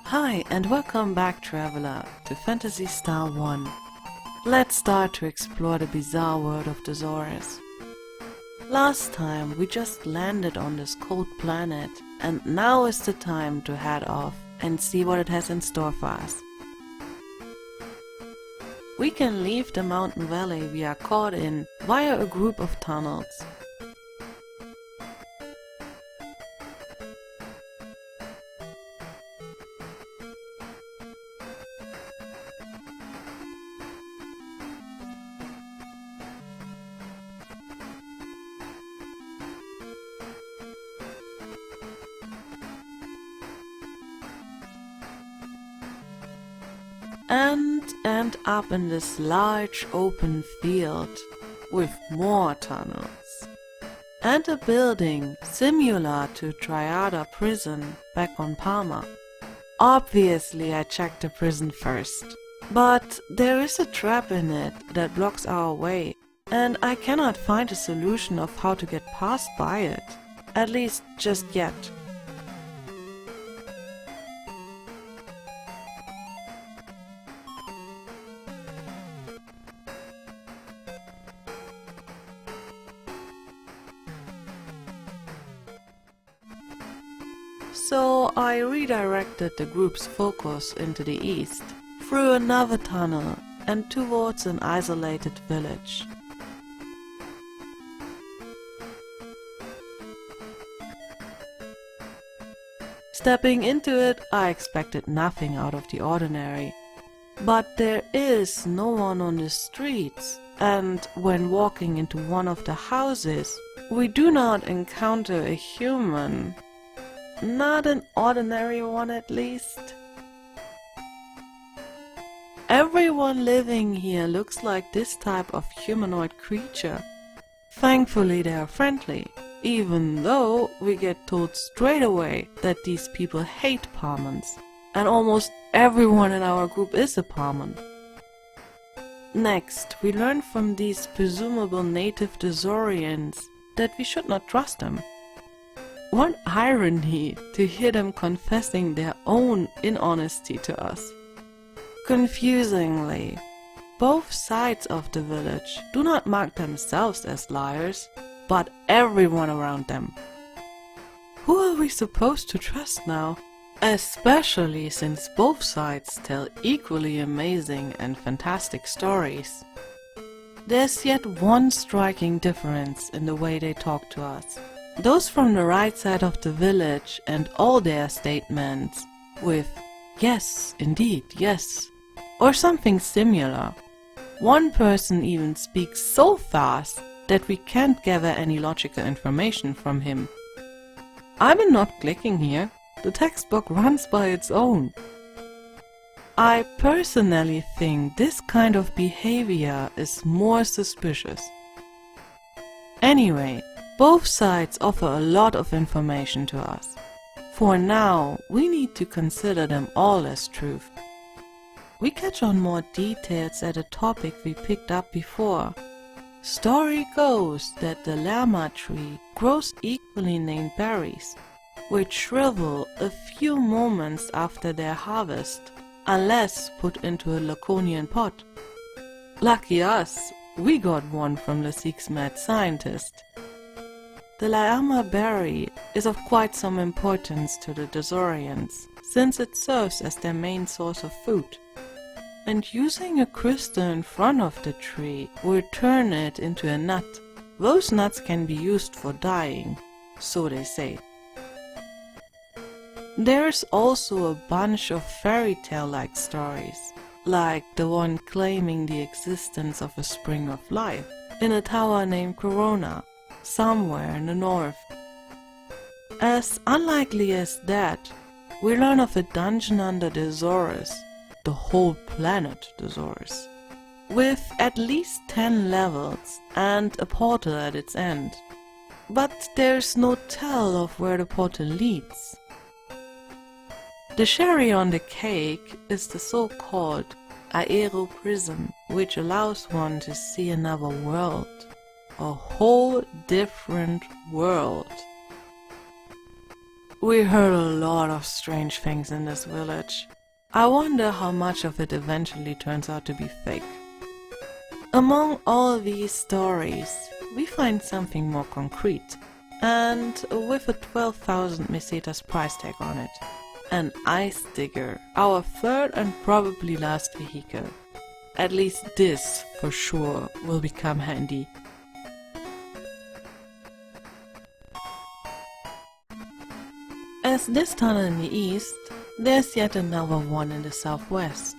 Hi and welcome back, traveler, to Phantasy Star 1. Let's start to explore the bizarre world of the Zores. Last time we just landed on this cold planet, and now is the time to head off and see what it has in store for us. We can leave the mountain valley we are caught in via a group of tunnels. And end up in this large open field with more tunnels and a building similar to Triada prison back on Palma. Obviously I checked the prison first, but there is a trap in it that blocks our way, and I cannot find a solution of how to get past by it, at least just yet. So I redirected the group's focus into the east, through another tunnel and towards an isolated village. Stepping into it, I expected nothing out of the ordinary. But there is no one on the streets, and when walking into one of the houses, we do not encounter a human. Not an ordinary one, at least. Everyone living here looks like this type of humanoid creature. Thankfully they are friendly, even though we get told straight away that these people hate Parmans, and almost everyone in our group is a Parman. Next, we learn from these presumable native Dozorians that we should not trust them. What irony to hear them confessing their own inhonesty to us. Confusingly, both sides of the village do not mark themselves as liars, but everyone around them. Who are we supposed to trust now? Especially since both sides tell equally amazing and fantastic stories. There's yet one striking difference in the way they talk to us. Those from the right side of the village and all their statements with "yes, indeed, yes," or something similar. One person even speaks so fast that we can't gather any logical information from him. I'm not clicking here, the textbook runs by its own. I personally think this kind of behavior is more suspicious. Anyway, both sides offer a lot of information to us. For now, we need to consider them all as truth. We catch on more details at a topic we picked up before. Story goes that the llama tree grows equally named berries, which shrivel a few moments after their harvest, unless put into a Laconian pot. Lucky us, we got one from Lasik's mad scientist. The llama berry is of quite some importance to the Dozorians, since it serves as their main source of food. And using a crystal in front of the tree will turn it into a nut. Those nuts can be used for dyeing, so they say. There's also a bunch of fairy tale-like stories, like the one claiming the existence of a spring of life in a tower named Corona, somewhere in the north. As unlikely as that, we learn of a dungeon under the Zores, the whole planet the Zores, with at least 10 levels and a portal at its end. But there's no tell of where the portal leads. The cherry on the cake is the so-called aeroprism, which allows one to see another world. A whole different world. We heard a lot of strange things in this village. I wonder how much of it eventually turns out to be fake. Among all these stories, we find something more concrete, and with a 12,000 mesetas price tag on it. An ice digger, our third and probably last vehicle. At least this, for sure, will become handy. As this tunnel in the east, there's yet another one in the southwest.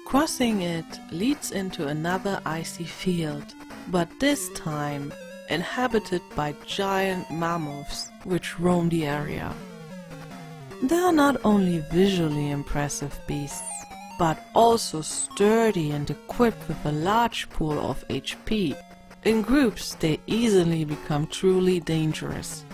Crossing it leads into another icy field, but this time inhabited by giant mammoths which roam the area. They are not only visually impressive beasts, but also sturdy and equipped with a large pool of HP. In groups they easily become truly dangerous.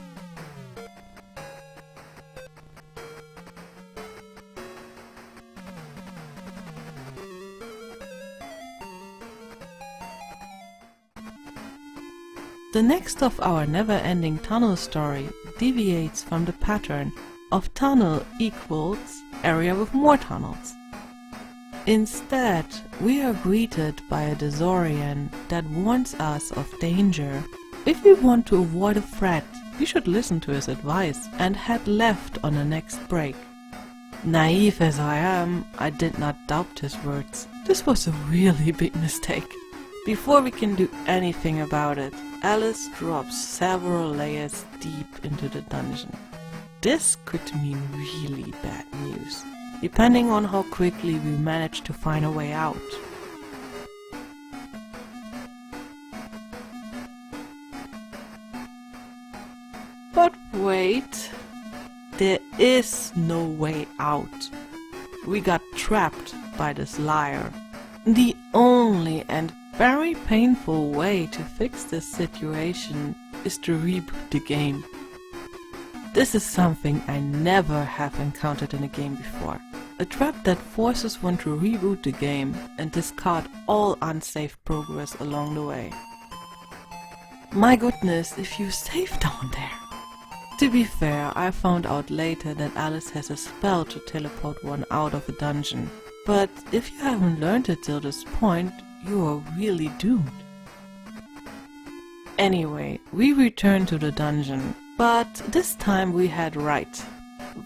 The next of our never-ending tunnel story deviates from the pattern of tunnel equals area with more tunnels. Instead, we are greeted by a Dezorian that warns us of danger. If we want to avoid a threat, we should listen to his advice and head left on the next break. Naive as I am, I did not doubt his words. This was a really big mistake. Before we can do anything about it, Alice drops several layers deep into the dungeon. This could mean really bad news, depending on how quickly we manage to find a way out. But wait, there is no way out. We got trapped by this liar. The only and very painful way to fix this situation is to reboot the game. This is something I never have encountered in a game before. A trap that forces one to reboot the game and discard all unsaved progress along the way. My goodness, if you save down there! To be fair, I found out later that Alice has a spell to teleport one out of a dungeon. But if you haven't learned it till this point, you are really doomed. Anyway, we return to the dungeon, but this time we had right.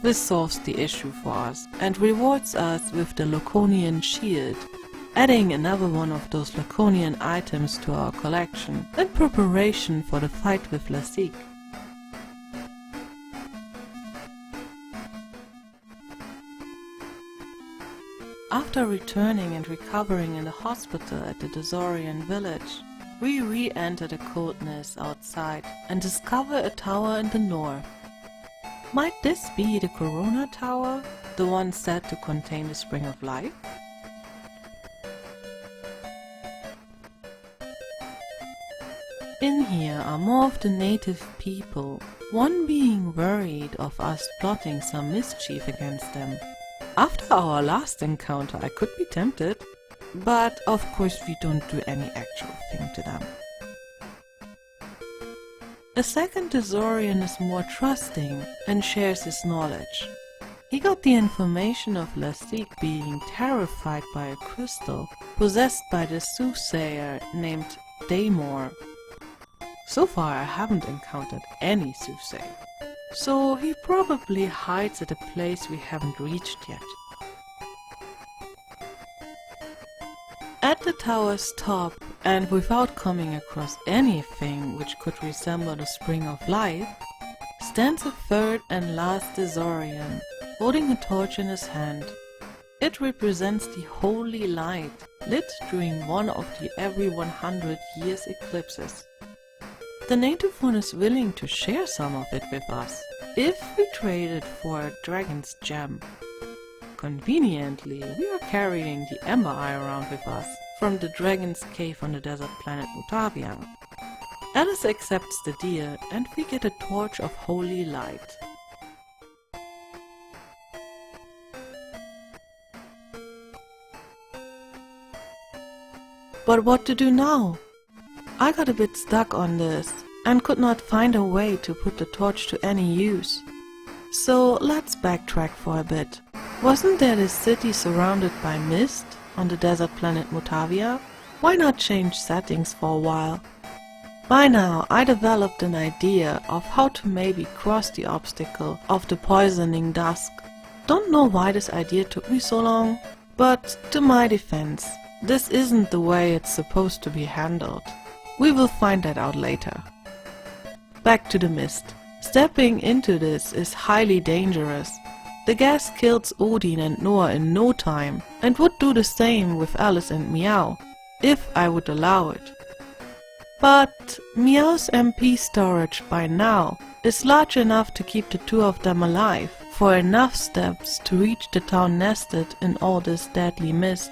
This solves the issue for us and rewards us with the Laconian shield, adding another one of those Laconian items to our collection in preparation for the fight with Lasik. After returning and recovering in the hospital at the Dezorian village, we re-enter the coldness outside and discover a tower in the north. Might this be the Corona Tower, the one said to contain the Spring of Life? In here are more of the native people, one being worried of us plotting some mischief against them. After our last encounter I could be tempted, but of course we don't do any actual thing to them. A second Dezorian is more trusting and shares his knowledge. He got the information of Lasik being terrified by a crystal possessed by the soothsayer named Daymore. So far I haven't encountered any soothsayer. So he probably hides at a place we haven't reached yet. At the tower's top, and without coming across anything which could resemble the Spring of Life, stands a third and last Dezorian, holding a torch in his hand. It represents the holy light, lit during one of the every 100 years eclipses. The native one is willing to share some of it with us, if we trade it for a dragon's gem. Conveniently, we are carrying the Ember Eye around with us, from the dragon's cave on the desert planet Mutavian. Alice accepts the deal, and we get a torch of holy light. But what to do now? I got a bit stuck on this and could not find a way to put the torch to any use. So let's backtrack for a bit. Wasn't there this city surrounded by mist on the desert planet Motavia? Why not change settings for a while? By now I developed an idea of how to maybe cross the obstacle of the poisoning dusk. Don't know why this idea took me so long, but to my defense, this isn't the way it's supposed to be handled. We will find that out later. Back to the mist. Stepping into this is highly dangerous. The gas kills Odin and Noah in no time, and would do the same with Alice and Meow, if I would allow it. But Meow's MP storage by now is large enough to keep the two of them alive for enough steps to reach the town nested in all this deadly mist.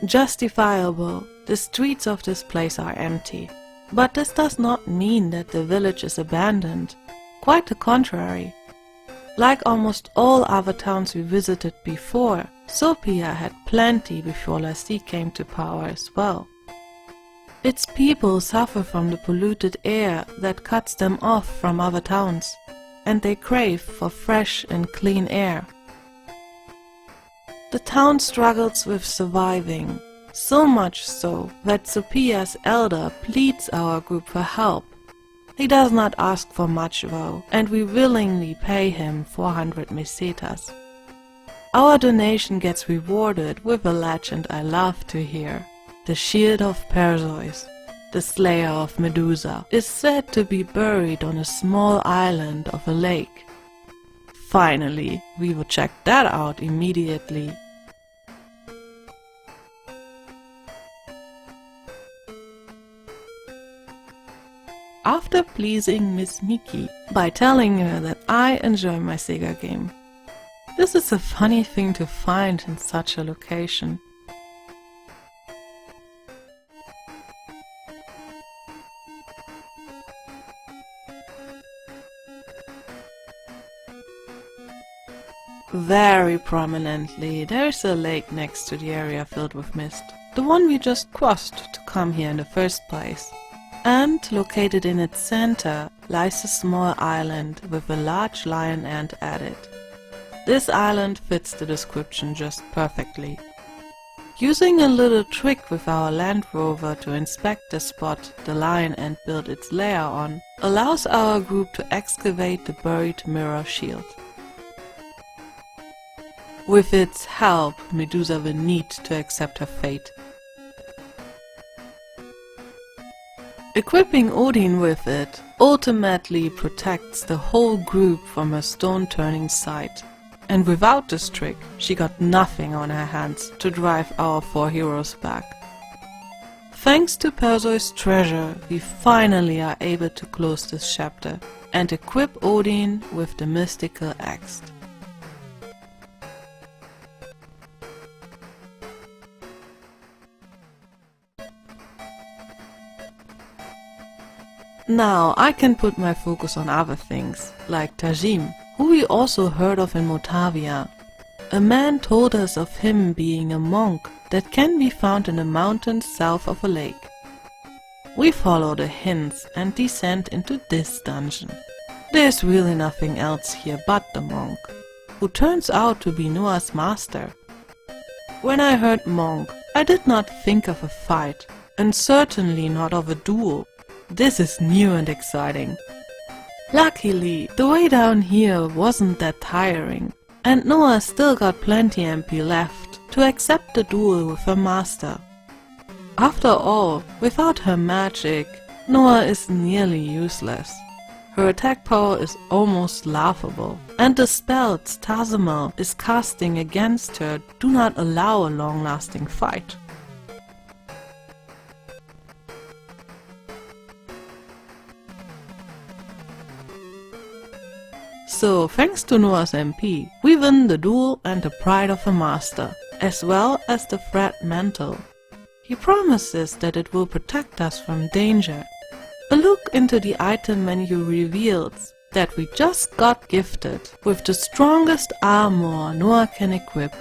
Justifiable, the streets of this place are empty. But this does not mean that the village is abandoned. Quite the contrary. Like almost all other towns we visited before, Sopia had plenty before Lassie came to power as well. Its people suffer from the polluted air that cuts them off from other towns, and they crave for fresh and clean air. The town struggles with surviving, so much so that Sopia's elder pleads our group for help. He does not ask for much though, and we willingly pay him 400 mesetas. Our donation gets rewarded with a legend I love to hear. The shield of Perseus, the slayer of Medusa, is said to be buried on a small island of a lake. Finally, we will check that out immediately. After pleasing Miss Miki by telling her that I enjoy my Sega game. This is a funny thing to find in such a location. Very prominently, there is a lake next to the area filled with mist, the one we just crossed to come here in the first place. And located in its center lies a small island with a large lion ant at it. This island fits the description just perfectly. Using a little trick with our Land Rover to inspect the spot the lion ant built its lair on allows our group to excavate the buried mirror shield. With its help, Medusa will need to accept her fate. Equipping Odin with it ultimately protects the whole group from her stone-turning sight. And without this trick, she got nothing on her hands to drive our 4 heroes back. Thanks to Perseus' treasure, we finally are able to close this chapter and equip Odin with the mystical axe. Now I can put my focus on other things, like Tajim, who we also heard of in Motavia. A man told us of him being a monk that can be found in the mountains south of a lake. We follow the hints and descend into this dungeon. There's really nothing else here but the monk, who turns out to be Noah's master. When I heard monk, I did not think of a fight, and certainly not of a duel. This is new and exciting. Luckily, the way down here wasn't that tiring, and Noah still got plenty MP left to accept the duel with her master. After all, without her magic, Noah is nearly useless. Her attack power is almost laughable, and the spells Tazimal is casting against her do not allow a long-lasting fight. So, thanks to Noah's MP, we win the duel and the pride of the master, as well as the threat mantle. He promises that it will protect us from danger. A look into the item menu reveals that we just got gifted with the strongest armor Noah can equip.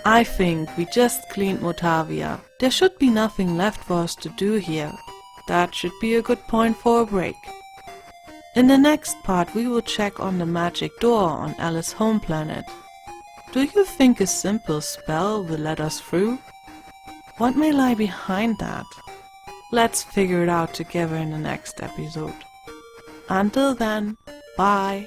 I think we just cleaned Motavia. There should be nothing left for us to do here. That should be a good point for a break. In the next part we will check on the magic door on Alice's home planet. Do you think a simple spell will let us through? What may lie behind that? Let's figure it out together in the next episode. Until then, bye!